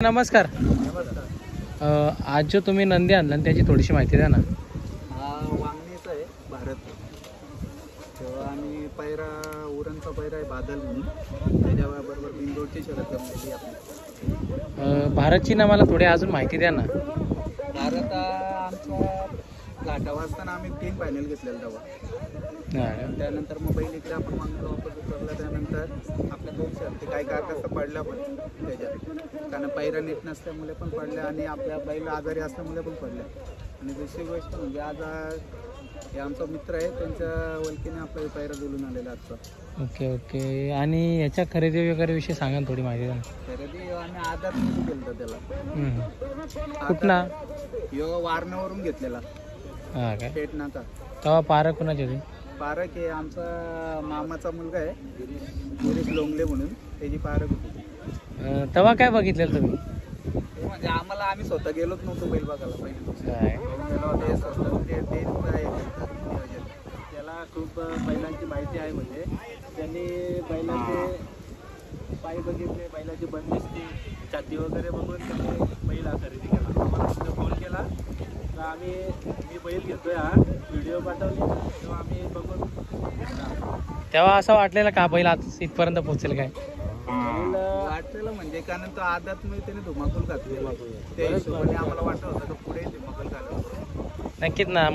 नमस्कार. आज जो तुम्ही नंदी आणला त्याची थोडीशी माहिती द्या ना. हा वांगणीचा आहे भारत. तेव्हा आम्ही पैरा उरणचा पैरा आहे बादल म्हणून, त्याच्याबरोबर बिंदोडची शर्यत जमलेली आपली. भारतची ना मला थोडी अजून माहिती द्या ना. भारत आमचा घाटावर असताना आम्ही 3 फायनल घेतलेलं तेव्हा. त्यानंतर मग बैल इकडे आपण वांगणीला वापस उतरला. त्यानंतर आपल्या 2 शर्ती काही कारणास्तव पडल्या पण त्याच्यात, कारण पैरा नीट नसल्यामुळे पण पडल्या आणि आपल्या बैल आजारी असल्यामुळे पण पडल्या. आणि दुसरी गोष्ट म्हणजे आज हे आमचा मित्र आहे, त्यांच्या वलकीने आपला पैरा बोलून आलेला आजचा. Okay okay. आणि याच्या खरेदी वगैरे विषयी सांगा थोडी माहिती द्या. खरेदी आम्ही आधार मध्ये केलं त्याला. कुठला? यो वारणावरून घेतलेला. हा काय पेट नाका. तेव्हा पारा कुणाची होती? पारक हे आमचा मामाचा मुलगा आहे, गिरीश लोंगले म्हणून, त्याची पारक होती. तेव्हा काय बघितलेलं तुम्ही? म्हणजे आम्ही स्वतः गेलोच नव्हतो बैल बघायला पहिले. त्याला खूप बैलांची माहिती आहे. म्हणजे त्यांनी बैलाचे पाय बघितले, बैलाची बंदिस्ती, छाती वगैरे बघून त्यांनी बैल खरेदी केला. आम्हाला फोन केला तर मी बैल घेतोय, हा व्हिडिओ पाठवली तेव्हा आम्ही बघून. तेव्हा असं वाटलेलं का बैल आज इथपर्यंत पोहोचेल काय? बैल वाटलेलं म्हणजे कारण तो आदात मध्ये त्याने धुमाकूल घातली. त्या हिशोबाने आम्हाला वाटत होतं की पुढे धुमाकूल घालून. नक्कीच ना.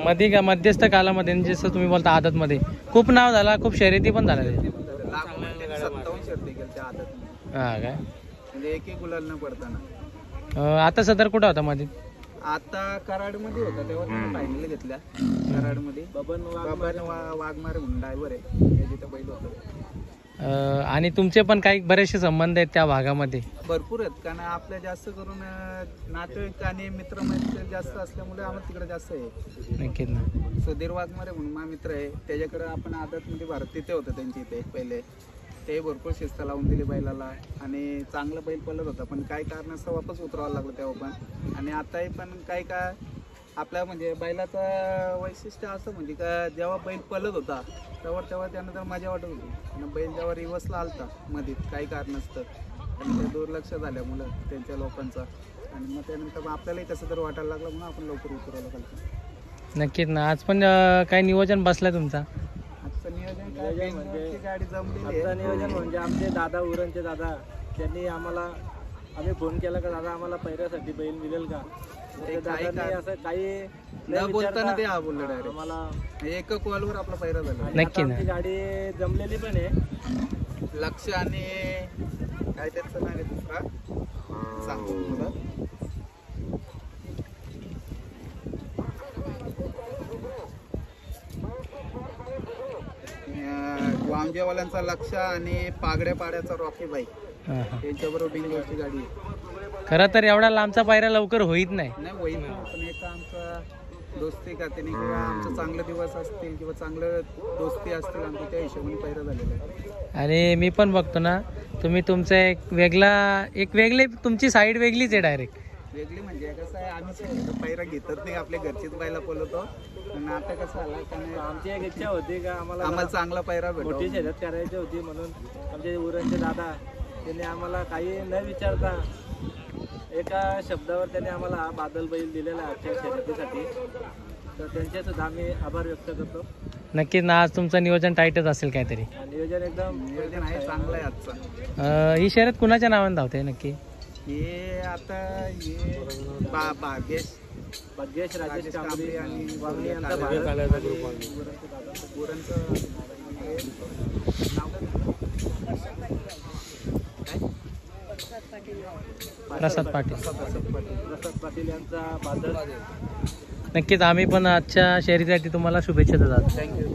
मध्यस्थ कालामध्ये जसं तुम्ही बोलता आदत मध्ये खूप नाव झाला, खूप शर्यती पण झाल्या. 57 शर्ती गेल्या त्या आदत मध्ये. हा काय म्हणजे एक गुलाल न पडताना. आता सदर कुठं होता मध्ये? आता कराड मध्ये होता तेव्हा त्याने फायनल घेतल्या. कराड मध्ये बबन वाघमारे म्हणून ड्रायव्हर आहे, त्याची तर बैल होता. आणि तुमचे पण काही बरेचसे संबंध आहेत त्या भागामध्ये? भरपूर आहेत, कारण आपल्या जास्त करून नातेवाईक आणि मित्रमैत्री जास्त असल्यामुळे आम्हाला तिकडे जास्त आहे. नक्कीच ना. सुधीर वाघमारे म्हणून माझा मित्र आहे, त्याच्याकडे आपण आदतमध्ये भारत तिथे होतं त्यांच्या इथे पहिले. ते भरपूर शिस्त लावून दिली बैलाला आणि चांगला बैल पळत होता. पण काही कारणास्तव वापस उतरावं लागलं तेव्हा पण. आणि आताही पण काही का आपल्या म्हणजे बैलाचं वैशिष्ट्य असं म्हणजे का जेव्हा बैल पळत होता तेव्हा त्यानंतर मजा वाटत होती. आणि बैल जेव्हा रिवर्सला आलता मध्ये काही कारणास्तव आणि ते दुर्लक्ष झाल्यामुळं त्यांच्या लोकांचा, आणि मग त्यानंतर आपल्यालाही कसं तर वाटायला लागलं म्हणून आपण लवकर उतरवलं पाहिजे. नक्कीच ना. आज पण काय नियोजन बसलं तुमचा? नियोजन म्हणजे गाडी जमलेली आहे. नियोजन म्हणजे आमचे दादा, उरणचे दादा, त्यांनी आम्ही फोन केला का दादा आम्हाला पैऱ्यासाठी बैल मिळेल का? असं काही न बोलताना ते हा बोललं डायरेक्ट. आम्हाला एका कॉलवर आपला पैरा झाला. नक्की ना. गाडी जमलेली पण आहे. लक्ष आणि काय त्यांचं नाव आहे दुसरा सांगतो तुम्हाला. वामजेवाल्यांचा लक्ष आणि पागड्या पाड्याचा रॉकी बाई, त्यांच्याबरोबर बिंगोरची गाडी आहे. खरं तर एवढा लांबचा पायरा लवकर होईत नाही. होईल ना, पण एक आमचा दोस्ती खात्याने किंवा आमचं चांगले दिवस असतील किंवा चांगलं दोस्ती असतील आमची, त्या हिशोबाने पैरा झालेला आहे. आणि मी पण बघतो ना, तुम्ही तुमचा एक वेगळी तुमची साईड वेगळीच आहे डायरेक्ट. वेगळी म्हणजे कसं आहे, आम्ही पैरा घेतच नाही, आपल्या घरचीच बैला पळवतो. पण आता कसं आलं कारण आमची एक इच्छा होती का आम्हाला चांगला पैरा मोठी भेटतो, शर्यत करायची होती. म्हणून आमचे उरणचे दादा त्यांनी आम्हाला काही न विचारता एका शब्दावर त्यांनी आम्हाला बादल बैल दिलेला आहे आजच्या शर्यतीसाठी. तर त्यांचे सुद्धा आम्ही आभार व्यक्त करतो. नक्कीच ना. आज तुमचं नियोजन टाईटच असेल काहीतरी? नियोजन एकदम नियोजन आहे, चांगलं आहे आजचा. ही शर्यत कुणाच्या नावाने धावते नक्की? हे आता हे भाग्येश राजेश कांबळे आणि वागणे यांचा प्रसाद पाटील. प्रसाद पाटील यांचा बादल. नक्कीच आम्ही पण आजच्या शर्यतीसाठी तुम्हाला शुभेच्छा देतात. थँक्यू.